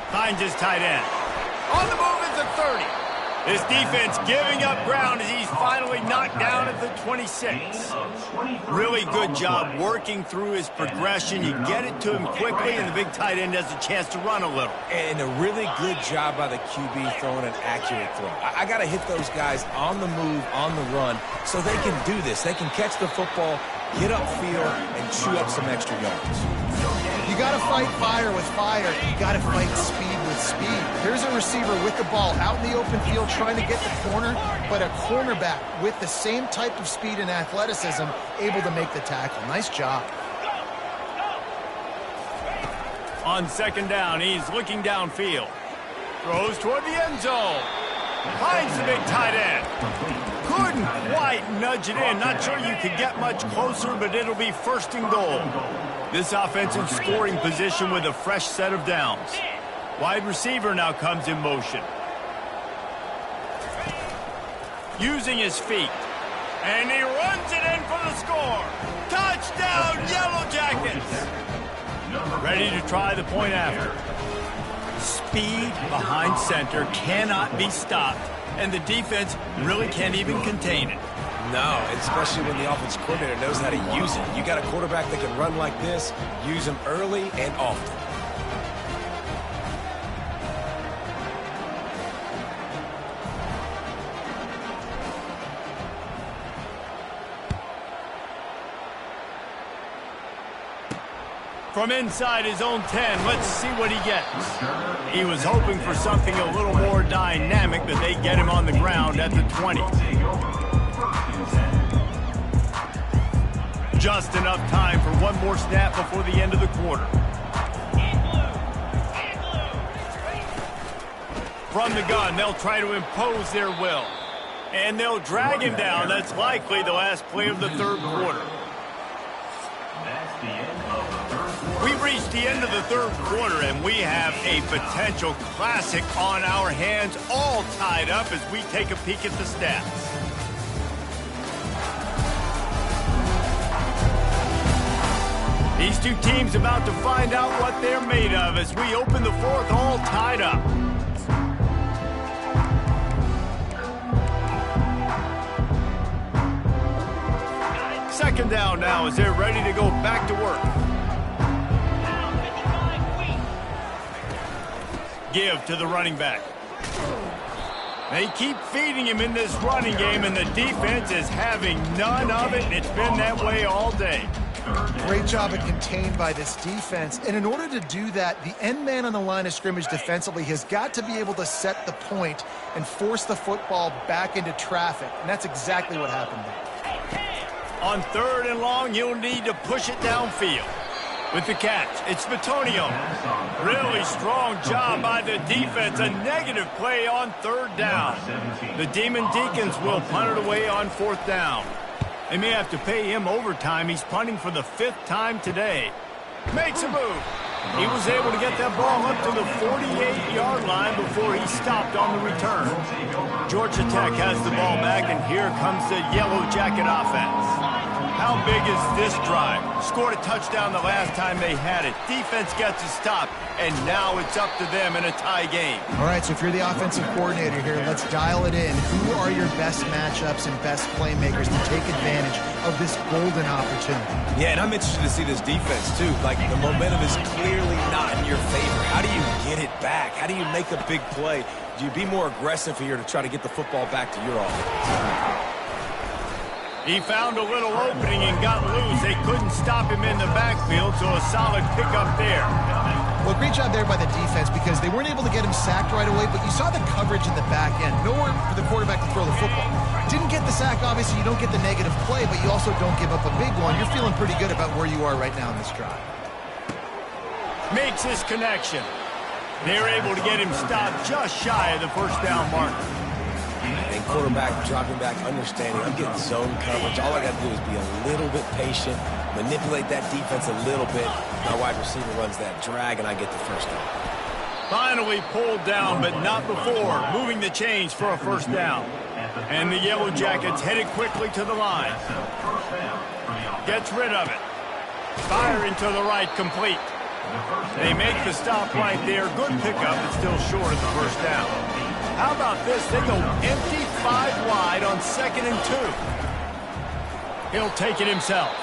Finds his tight end. On the move is the 30. This defense giving up ground as he's finally knocked down at the 26. Really good job working through his progression. You get it to him quickly, and the big tight end has a chance to run a little. And a really good job by the QB throwing an accurate throw. I got to hit those guys on the move, on the run, so they can do this. They can catch the football, get upfield, and chew up some extra yards. You got to fight fire with fire. You got to fight speed with speed. Here's a receiver with the ball out in the open field trying to get the corner, but a cornerback with the same type of speed and athleticism able to make the tackle. Nice job. On second down, he's looking downfield. Throws toward the end zone. Finds the big tight end. Couldn't quite nudge it in. Not sure you could get much closer, but it'll be first and goal. This offense in scoring position with a fresh set of downs. Wide receiver now comes in motion. Using his feet. And he runs it in for the score. Touchdown, Yellow Jackets. Ready to try the point after. Speed behind center cannot be stopped, and the defense really can't even contain it. No, especially when the offensive coordinator knows how to use it. You got a quarterback that can run like this, use him early and often. From inside his own 10, let's see what he gets. He was hoping for something a little more dynamic, but they get him on the ground at the 20. Just enough time for one more snap before the end of the quarter. From the gun, they'll try to impose their will. And they'll drag him down. That's likely the last play of the third quarter. We've reached the end of the third quarter, and we have a potential classic on our hands, all tied up as we take a peek at the stats. These two teams about to find out what they're made of as we open the fourth, all tied up. Second down now as they're ready to go back to work. Give to the running back. They keep feeding him in this running game, and the defense is having none of it, and it's been that way all day. Great job at contained by this defense. And in order to do that, the end man on the line of scrimmage defensively has got to be able to set the point and force the football back into traffic. And that's exactly what happened there. On third and long, you'll need to push it downfield. With the catch, it's Batonio. Really strong job by the defense. A negative play on third down. The Demon Deacons will punt it away on fourth down. They may have to pay him overtime. He's punting for the 5th time today. Makes a move. He was able to get that ball up to the 48-yard line before he stopped on the return. Georgia Tech has the ball back, and here comes the Yellow Jacket offense. How big is this drive? Scored a touchdown the last time they had it. Defense gets a stop, and now it's up to them in a tie game. All right, so if you're the offensive coordinator here, let's dial it in. Who are your best matchups and best playmakers to take advantage of this golden opportunity? Yeah, and I'm interested to see this defense, too. Like, the momentum is clearly not in your favor. How do you get it back? How do you make a big play? Do you be more aggressive here to try to get the football back to your offense? He found a little opening and got loose. They couldn't stop him in the backfield, so a solid pickup there. Well, great job there by the defense because they weren't able to get him sacked right away, but you saw the coverage in the back end. Nowhere for the quarterback to throw the football. Didn't get the sack, obviously. You don't get the negative play, but you also don't give up a big one. You're feeling pretty good about where you are right now in this drive. Makes his connection. They're able to get him stopped just shy of the first down mark. And quarterback dropping back, understanding I'm getting zone coverage. All I got to do is be a little bit patient, manipulate that defense a little bit. My wide receiver runs that drag, and I get the first down. Finally pulled down, but not before. Moving the chains for a first down. And the Yellow Jackets headed quickly to the line. Gets rid of it. Fire into the right, complete. They make the stop right there. Good pickup, but still short of the first down. How about this? They go empty 5 wide on 2nd and 2. He'll take it himself.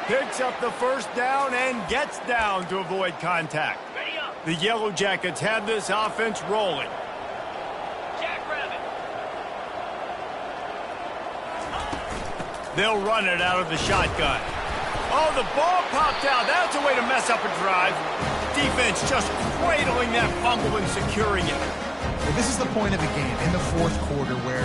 Picks up the first down and gets down to avoid contact. The Yellow Jackets have this offense rolling. They'll run it out of the shotgun. Oh, the ball popped out. That's a way to mess up a drive. Defense just cradling that fumble and securing it. This is the point of the game in the fourth quarter where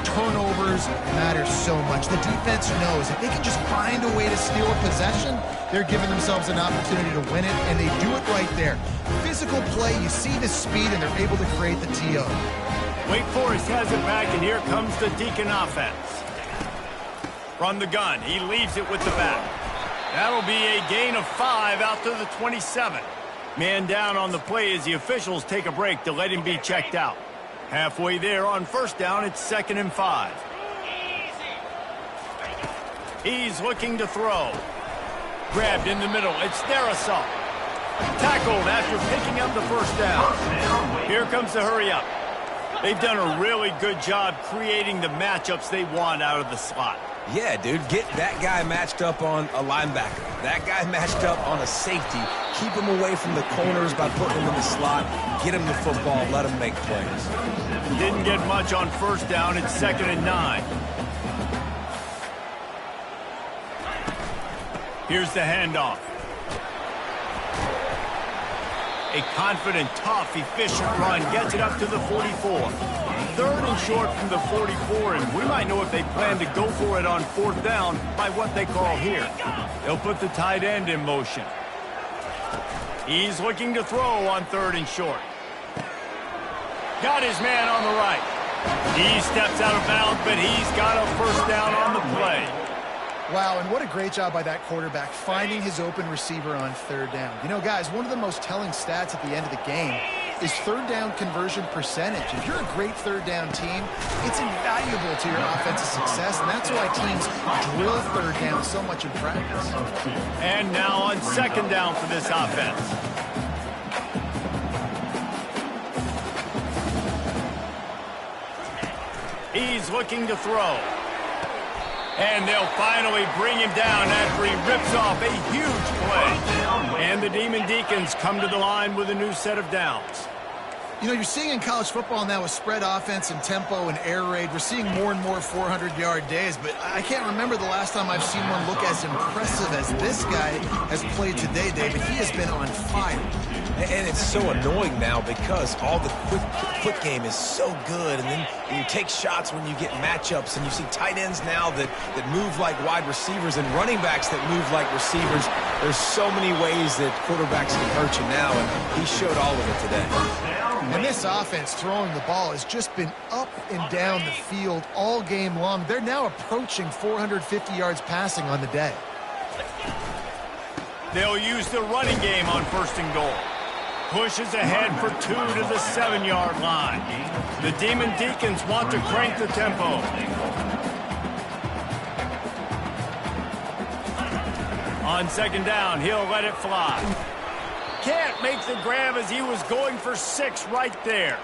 turnovers matter so much. The defense knows if they can just find a way to steal a possession, they're giving themselves an opportunity to win it, and they do it right there. Physical play, you see the speed, and they're able to create the TO. Wake Forest has it back, and here comes the Deacon offense. From the gun, he leaves it with the back. That'll be a gain of 5 out to the 27. Man down on the play as the officials take a break to let him be checked out. Halfway there on first down, it's 2nd and 5. He's looking to throw. Grabbed in the middle, it's Darasol. Tackled after picking up the first down. Here comes the hurry up. They've done a really good job creating the matchups they want out of the slot. Yeah, dude, get that guy matched up on a linebacker. That guy matched up on a safety. Keep him away from the corners by putting him in the slot. Get him the football. Let him make plays. Didn't get much on first down. It's 2nd and 9. Here's the handoff. A confident, tough, efficient run gets it up to the 44. 3rd and short from the 44, and we might know if they plan to go for it on 4th down by what they call here. They'll put the tight end in motion. He's looking to throw on 3rd and short. Got his man on the right. He steps out of bounds, but he's got a 1st down on the play. Wow, and what a great job by that quarterback finding his open receiver on 3rd down. You know, guys, one of the most telling stats at the end of the game is 3rd down conversion percentage. If you're a great 3rd down team, it's invaluable to your offensive success, and that's why teams drill 3rd down so much in practice. And now on 2nd down for this offense. He's looking to throw. And they'll finally bring him down after he rips off a huge play. And the Demon Deacons come to the line with a new set of downs. You know, you're seeing in college football now with spread offense and tempo and air raid, we're seeing more and more 400-yard days, but I can't remember the last time I've seen one look as impressive as this guy has played today, David. He has been on fire. And it's so annoying now because all the quick game is so good, and then you take shots when you get matchups, and you see tight ends now that move like wide receivers and running backs that move like receivers. There's so many ways that quarterbacks can hurt you now, and he showed all of it today. And this offense throwing the ball has just been up and down the field all game long. They're now approaching 450 yards passing on the day. They'll use the running game on 1st and goal. Pushes ahead for 2 to the 7-yard line. The Demon Deacons want to crank the tempo. On 2nd down, he'll let it fly. Can't make the grab as he was going for 6 right there.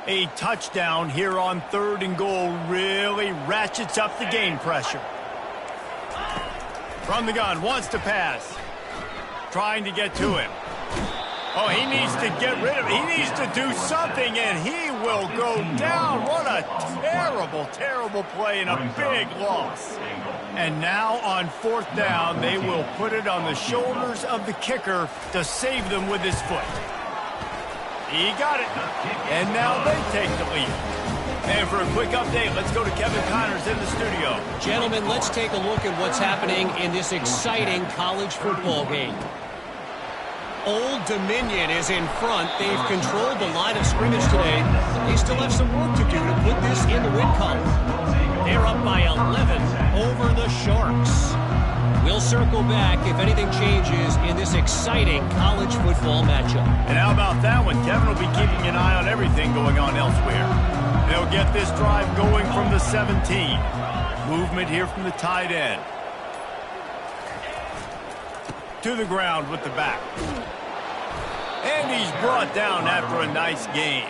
A touchdown here on 3rd and goal really ratchets up the game pressure. From the gun, wants to pass. Trying to get to him. Oh, he needs to get rid of it. He needs to do something, and he will go down. What a terrible, terrible play and a big loss. And now on 4th down, they will put it on the shoulders of the kicker to save them with his foot. He got it. And now they take the lead. And for a quick update, let's go to Kevin Connors in the studio. Gentlemen, let's take a look at what's happening in this exciting college football game. Old Dominion is in front. They've controlled the line of scrimmage today. They still have some work to do to put this in the win column. They're up by 11 over the Sharks. We'll circle back if anything changes in this exciting college football matchup. And how about that one? Kevin will be keeping an eye on everything going on elsewhere. They'll get this drive going from the 17. Movement here from the tight end. To the ground with the back. And he's brought down after a nice game.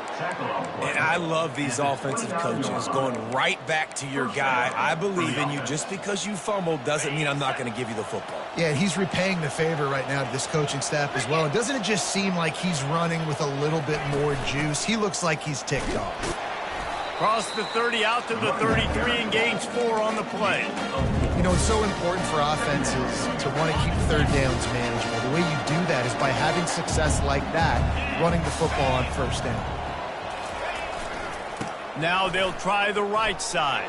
And I love these offensive coaches going right back to your guy. I believe in you. Just because you fumbled doesn't mean I'm not going to give you the football. Yeah, he's repaying the favor right now to this coaching staff as well. And doesn't it just seem like he's running with a little bit more juice? He looks like he's ticked off. Cross the 30 out to the 33 and gains 4 on the play. You know, it's so important for offenses to want to keep 3rd downs manageable. The way you do that is by having success like that, running the football on 1st down. Now they'll try the right side.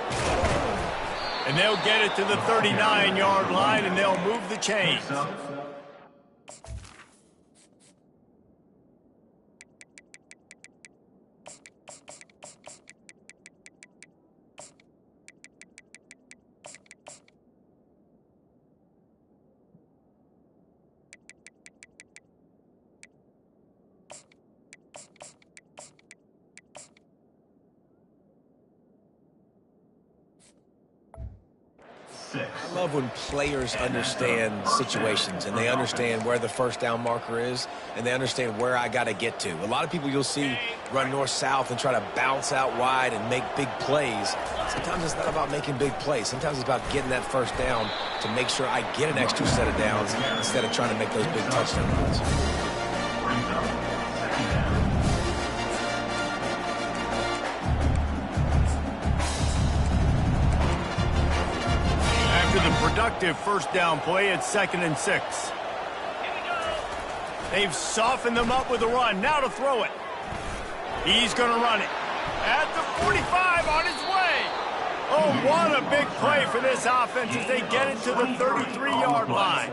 And they'll get it to the 39-yard line, and they'll move the chains. I love when players understand situations and they understand where the 1st down marker is and they understand where I got to get to. A lot of people you'll see run north-south and try to bounce out wide and make big plays. Sometimes it's not about making big plays. Sometimes it's about getting that 1st down to make sure I get an extra set of downs instead of trying to make those big touchdown runs. After the productive 1st down play, it's 2nd and 6. They've softened them up with a run. Now to throw it. He's going to run it. At the 45 on his way. Oh, what a big play for this offense as they get it to the 33-yard line.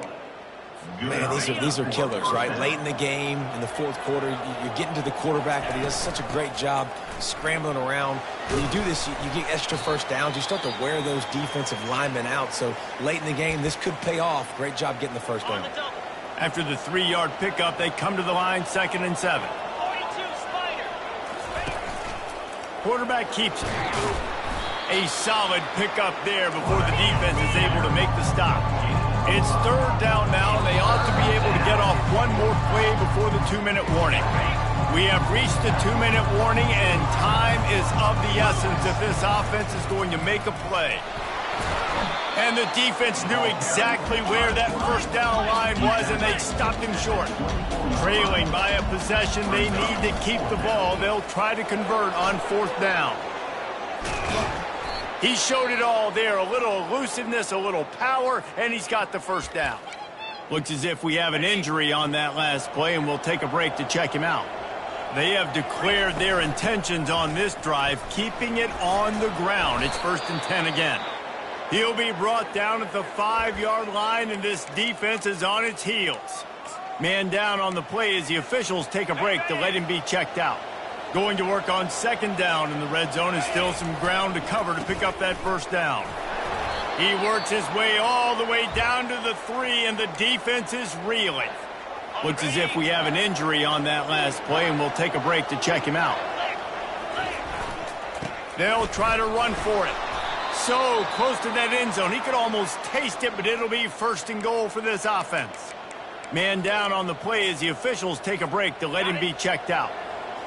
Man, these are killers, right? Late in the game, in the fourth quarter, you're getting to the quarterback, but he does such a great job scrambling around. When you do this, you get extra first downs. You start to wear those defensive linemen out. So late in the game, this could pay off. Great job getting the first down. After the 3-yard pickup, they come to the line, 2nd and 7. Quarterback keeps it. A solid pickup there before the defense is able to make the stop. It's 3rd down now, and they ought to be able to get off one more play before the 2-minute warning. We have reached the 2-minute warning, and time is of the essence if this offense is going to make a play. And the defense knew exactly where that first down line was, and they stopped him short. Trailing by a possession, they need to keep the ball. They'll try to convert on 4th down. He showed it all there, a little elusiveness, a little power, and he's got the first down. Looks as if we have an injury on that last play, and we'll take a break to check him out. They have declared their intentions on this drive, keeping it on the ground. It's 1st and 10 again. He'll be brought down at the 5-yard line, and this defense is on its heels. Man down on the play as the officials take a break to let him be checked out. Going to work on 2nd down in the red zone, and still some ground to cover to pick up that first down. He works his way all the way down to the 3, and the defense is reeling. Looks as if we have an injury on that last play, and we'll take a break to check him out. They'll try to run for it. So close to that end zone. He could almost taste it, but it'll be 1st and goal for this offense. Man down on the play as the officials take a break to let him be checked out.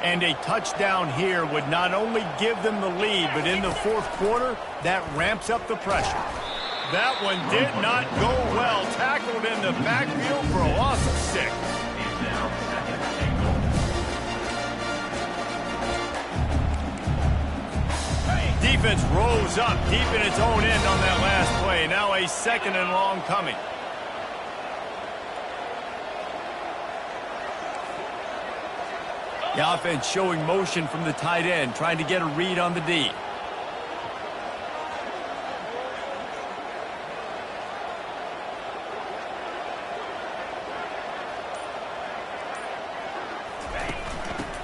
And a touchdown here would not only give them the lead, but in the 4th quarter, that ramps up the pressure. That one did not go well. Tackled in the backfield for a loss of 6. Defense rose up deep in its own end on that last play. Now a 2nd and long coming. The offense showing motion from the tight end, trying to get a read on the D.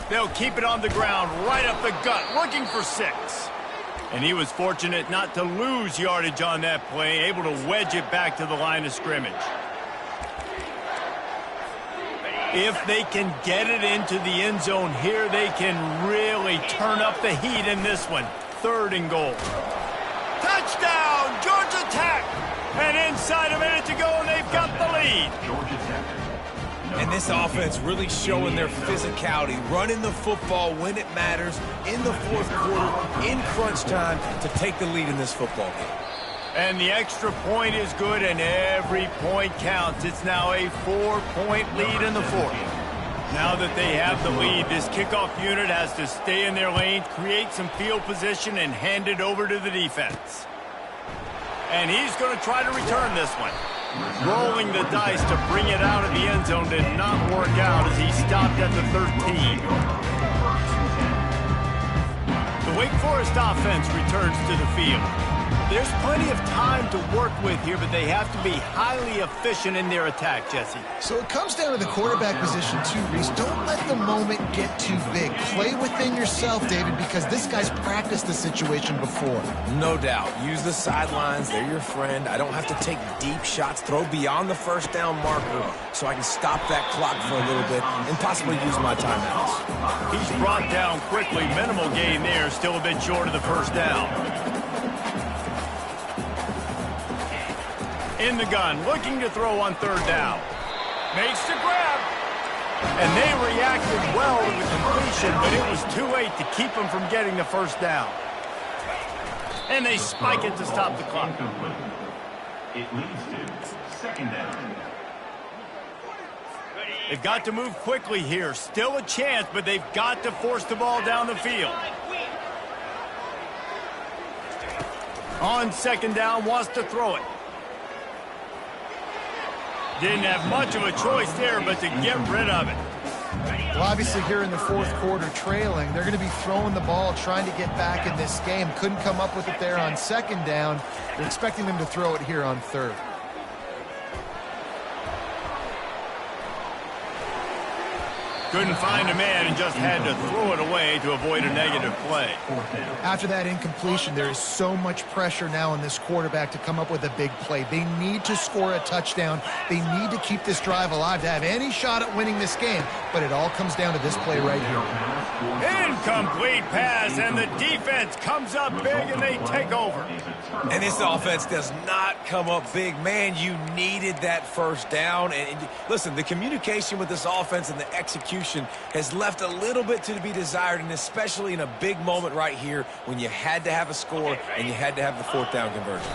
They'll keep it on the ground, right up the gut, looking for 6. And he was fortunate not to lose yardage on that play, able to wedge it back to the line of scrimmage. If they can get it into the end zone here, they can really turn up the heat in this one. 3rd and goal. Touchdown, Georgia Tech! And inside a minute to go, and they've got the lead. And this offense really showing their physicality, running the football when it matters, in the 4th quarter, in crunch time, to take the lead in this football game. And the extra point is good, and every point counts. It's now a 4-point lead in the 4th. Now that they have the lead, this kickoff unit has to stay in their lane, create some field position, and hand it over to the defense. And he's going to try to return this one. Rolling the dice to bring it out of the end zone did not work out as he stopped at the 13. The Wake Forest offense returns to the field. There's plenty of time to work with here, but they have to be highly efficient in their attack, Jesse. So it comes down to the quarterback position too, Reese. Don't let the moment get too big. Play within yourself, David, because this guy's practiced the situation before. No doubt. Use the sidelines. They're your friend. I don't have to take deep shots, throw beyond the first down marker so I can stop that clock for a little bit and possibly use my timeouts. He's brought down quickly. Minimal gain there. Still a bit short of the first down. In the gun, looking to throw on 3rd down. Makes the grab. And they reacted well to the completion, but it was too late to keep them from getting the first down. And they spike it to stop the clock. It leads to 2nd down. They've got to move quickly here. Still a chance, but they've got to force the ball down the field. On 2nd down, wants to throw it. Didn't have much of a choice there but to get rid of it. Well, obviously here in the fourth quarter trailing, they're going to be throwing the ball, trying to get back in this game. Couldn't come up with it there on second down. They're expecting them to throw it here on third. Couldn't find a man and just had to throw it away to avoid a negative play. After that incompletion, there is so much pressure now on this quarterback to come up with a big play. They need to score a touchdown. They need to keep this drive alive to have any shot at winning this game. But it all comes down to this play right here. Incomplete pass, and the defense comes up big, and they take over. And this offense does not come up big. Man, you needed that first down. And listen, the communication with this offense and the execution has left a little bit to be desired, and especially in a big moment right here when you had to have a score and you had to have the fourth down conversion.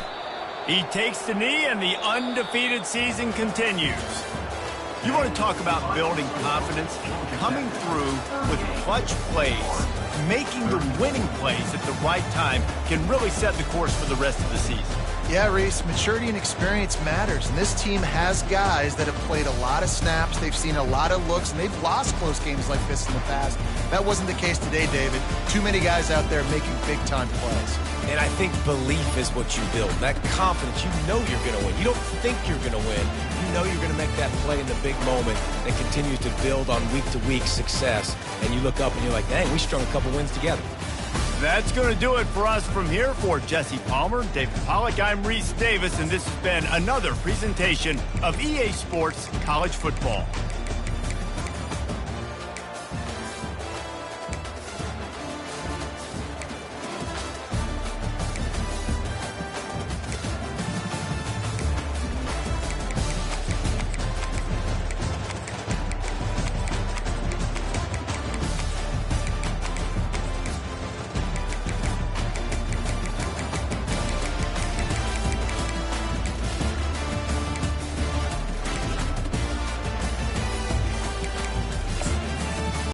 He takes the knee, and the undefeated season continues. You want to talk about building confidence? Coming through with clutch plays, making the winning plays at the right time can really set the course for the rest of the season. Yeah, Reese, maturity and experience matters, and this team has guys that have played a lot of snaps. They've seen a lot of looks, and they've lost close games like this in the past. That wasn't the case today, David. Too many guys out there making big-time plays. And I think belief is what you build. That confidence, you know you're going to win. You don't think you're going to win. You know you're going to make that play in the big moment that continues to build on week-to-week success. And you look up and you're like, dang, we strung a couple wins together. That's going to do it for us from here. For Jesse Palmer, David Pollack, I'm Reese Davis, and this has been another presentation of EA Sports College Football.